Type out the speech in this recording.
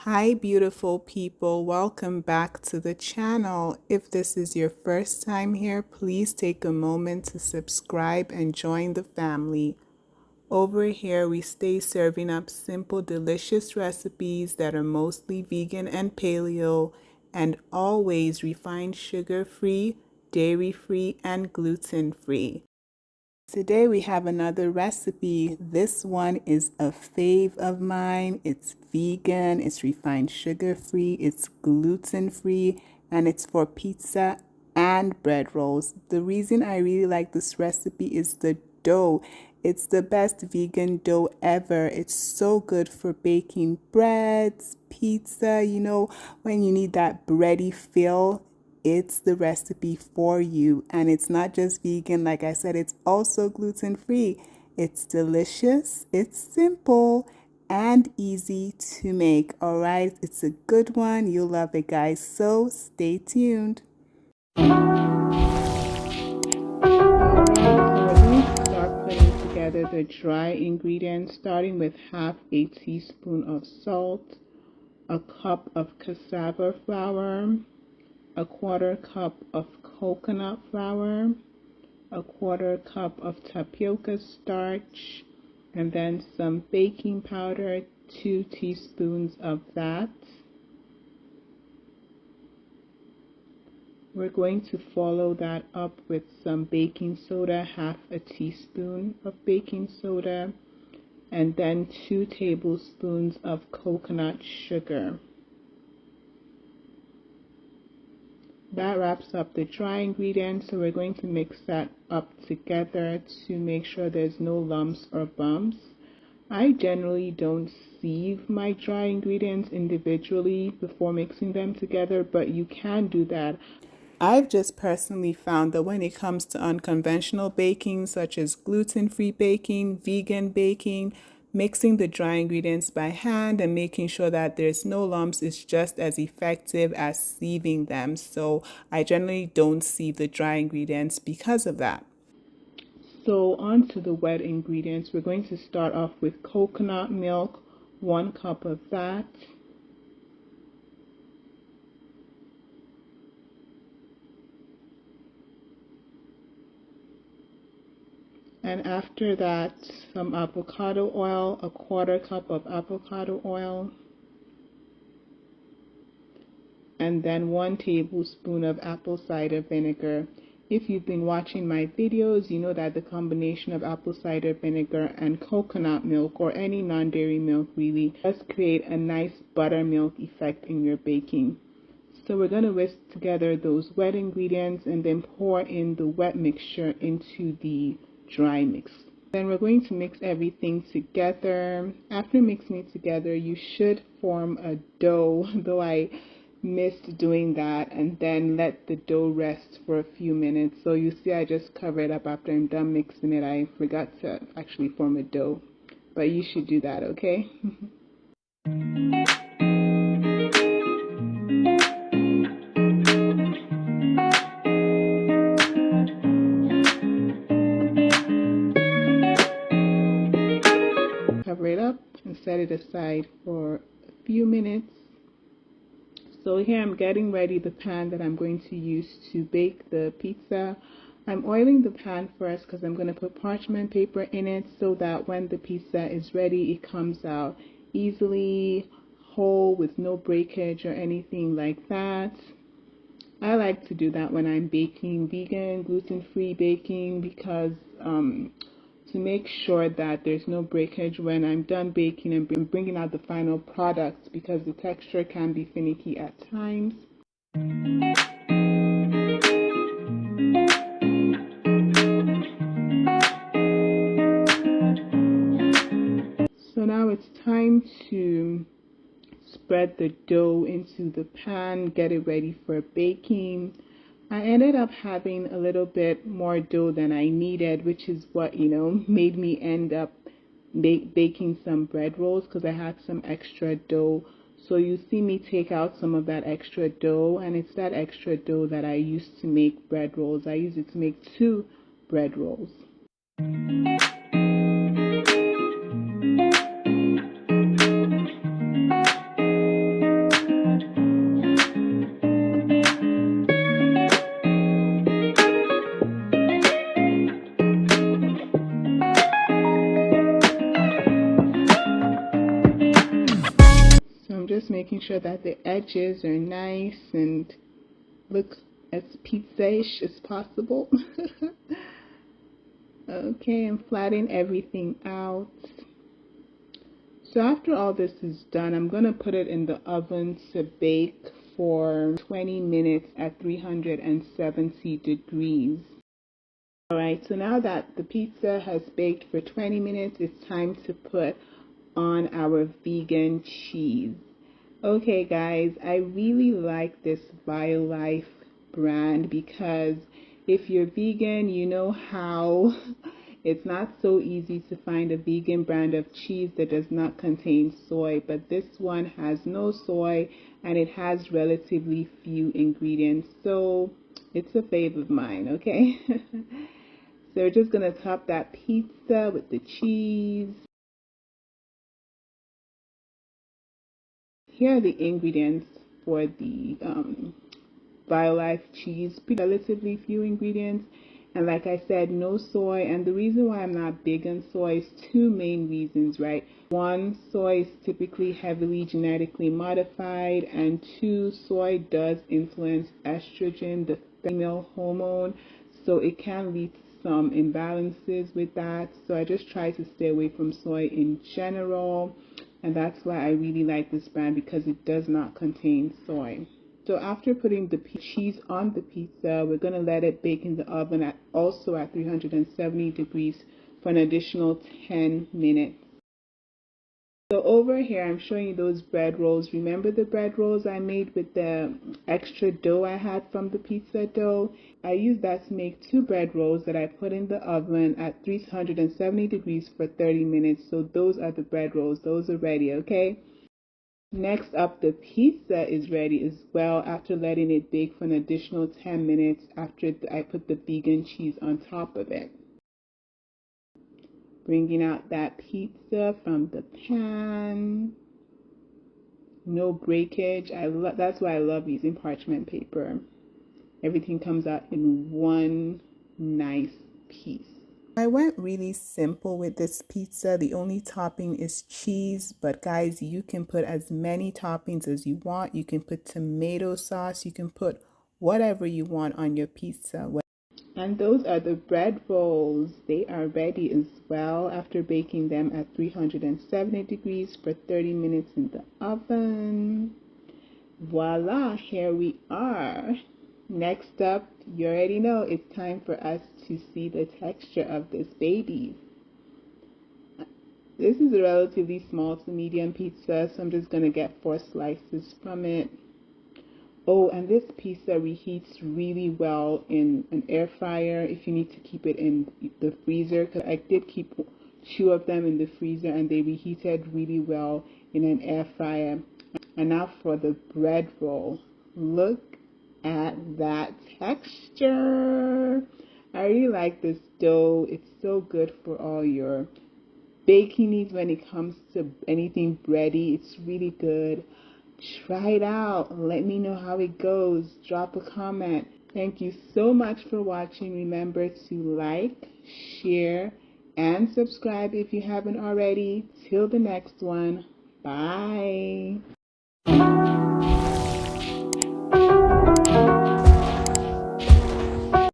Hi, beautiful people. Welcome back to the channel. If this is your first time here, please take a moment to subscribe and join the family. Over here, we stay serving up simple, delicious recipes that are mostly vegan and paleo, and always refined sugar-free, dairy-free, and gluten-free. Today we have another recipe. This one is a fave of mine. It's vegan, it's refined sugar-free, it's gluten-free, and it's for pizza and bread rolls. The reason I really like this recipe is the dough. It's the best vegan dough ever. It's so good for baking breads, pizza, when you need that bready feel. It's the recipe for you. And it's not just vegan, like I said, it's also gluten free. It's delicious, it's simple, and easy to make. All right, it's a good one. You'll love it, guys. So stay tuned. All right, so we're going to start putting together the dry ingredients, starting with half a teaspoon of salt, a cup of cassava flour, a quarter cup of coconut flour, a quarter cup of tapioca starch, and then some baking powder, 2 teaspoons of that. We're going to follow that up with some baking soda, half a teaspoon of baking soda, and then 2 tablespoons of coconut sugar. That wraps up the dry ingredients, so we're going to mix that up together to make sure there's no lumps or bumps. I generally don't sieve my dry ingredients individually before mixing them together, but you can do that. I've just personally found that when it comes to unconventional baking, such as gluten-free baking, vegan baking, mixing the dry ingredients by hand and making sure that there's no lumps is just as effective as sieving them. So I generally don't sieve the dry ingredients because of that. So on to the wet ingredients. We're going to start off with coconut milk, 1 cup of that. And after that, some avocado oil, a quarter cup of avocado oil. And then 1 tablespoon of apple cider vinegar. If you've been watching my videos, you know that the combination of apple cider vinegar and coconut milk, or any non-dairy milk really, does create a nice buttermilk effect in your baking. So we're going to whisk together those wet ingredients and then pour in the wet mixture into the dry mix. Then we're going to mix everything together. After mixing it together, you should form a dough, though I missed doing that, and then let the dough rest for a few minutes. So you see I just cover it up after I'm done mixing it. I forgot to actually form a dough, but you should do that, okay? Cover it up and set it aside for a few minutes. So here I'm getting ready the pan that I'm going to use to bake the pizza. I'm oiling the pan first because I'm going to put parchment paper in it so that when the pizza is ready, it comes out easily, whole, with no breakage or anything like that. I like to do that when I'm baking vegan, gluten-free baking because to make sure that there's no breakage when I'm done baking and bringing out the final product, because the texture can be finicky at times. So now it's time to spread the dough into the pan, get it ready for baking. I ended up having a little bit more dough than I needed, which is what, made me end up baking some bread rolls because I had some extra dough. So you see me take out some of that extra dough, and it's that extra dough that I used to make bread rolls. I use it to make 2 bread rolls. I'm just making sure that the edges are nice and looks as pizza-ish as possible. Okay, and flatten everything out. So after all this is done, I'm going to put it in the oven to bake for 20 minutes at 370 degrees. Alright, so now that the pizza has baked for 20 minutes, it's time to put on our vegan cheese. Okay guys, I really like this Violife brand because if you're vegan, you know how it's not so easy to find a vegan brand of cheese that does not contain soy, but this one has no soy and it has relatively few ingredients, so it's a fave of mine, okay? So we're just going to top that pizza with the cheese. Here are the ingredients for the Violife cheese. Relatively few ingredients, and like I said, no soy. And the reason why I'm not big on soy is two main reasons, right? One, soy is typically heavily genetically modified, and two, soy does influence estrogen, the female hormone, so it can lead to some imbalances with that. So I just try to stay away from soy in general, and that's why I really like this brand, because it does not contain soy. So after putting the cheese on the pizza, we're going to let it bake in the oven also at 370 degrees for an additional 10 minutes. So over here, I'm showing you those bread rolls. Remember the bread rolls I made with the extra dough I had from the pizza dough? I used that to make two bread rolls that I put in the oven at 370 degrees for 30 minutes. So those are the bread rolls. Those are ready, okay? Next up, the pizza is ready as well after letting it bake for an additional 10 minutes after I put the vegan cheese on top of it. Bringing out that pizza from the pan. No breakage. That's why I love using parchment paper. Everything comes out in one nice piece. I went really simple with this pizza. The only topping is cheese, but guys, you can put as many toppings as you want. You can put tomato sauce. You can put whatever you want on your pizza. And those are the bread rolls. They are ready as well after baking them at 370 degrees for 30 minutes in the oven. Voila, here we are. Next up, you already know it's time for us to see the texture of this baby. This is a relatively small to medium pizza, so I'm just going to get 4 slices from it. Oh, and this pizza reheats really well in an air fryer if you need to keep it in the freezer, because I did keep 2 of them in the freezer and they reheated really well in an air fryer. And now for the bread roll. Look at that texture. I really like this dough. It's so good for all your baking needs when it comes to anything bready. It's really good. Try it out. Let me know how it goes. Drop a comment. Thank you so much for watching. Remember to like, share, and subscribe if you haven't already. Till the next one. Bye.